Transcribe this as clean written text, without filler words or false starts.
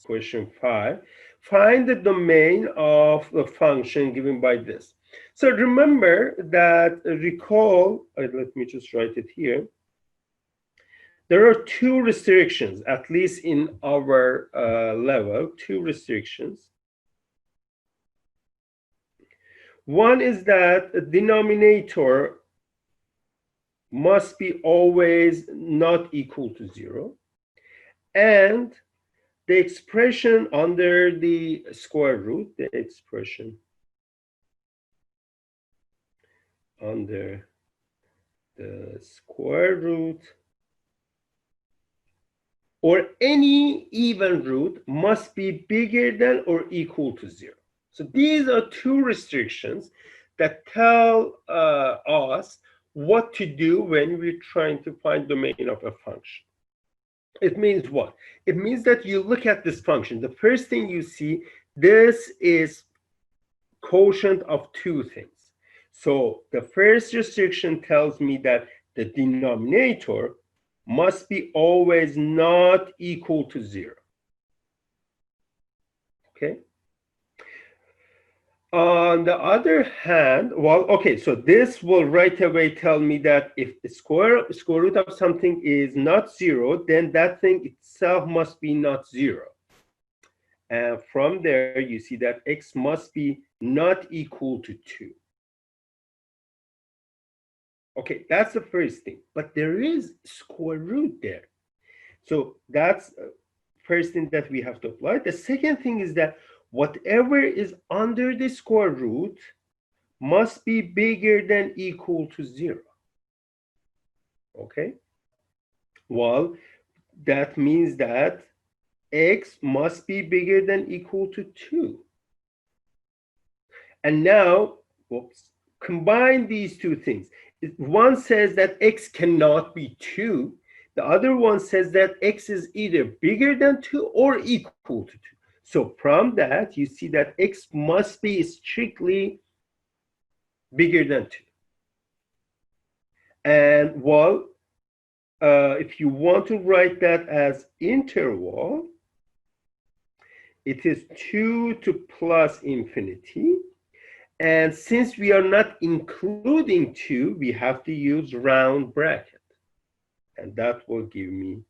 Question 5. Find the domain of the function given by this. So remember that, recall, let me just write it here. There are two restrictions, at least in our level, two restrictions. One is that a denominator must be always not equal to 0, and the expression under the square root, the expression under the square root or any even root must be bigger than or equal to 0. So these are two restrictions that tell us what to do when we're trying to find domain of a function. It means what? It means that you look at this function. The first thing you see, this is quotient of two things. So the first restriction tells me that the denominator must be always not equal to 0. Okay. On the other hand, well, okay, so this will right away tell me that if the square root of something is not 0, then that thing itself must be not 0. And from there, you see that x must be not equal to 2. Okay, that's the first thing. But there is square root there. So that's first thing that we have to apply. The second thing is that whatever is under the square root must be bigger than equal to 0. Okay? Well, that means that x must be bigger than equal to 2. And now, whoops, combine these two things. One says that x cannot be 2. The other one says that x is either bigger than 2 or equal to 2. So from that, you see that x must be strictly bigger than 2. And well, if you want to write that as interval, it is 2 to plus infinity. And since we are not including 2, we have to use round bracket. And that will give me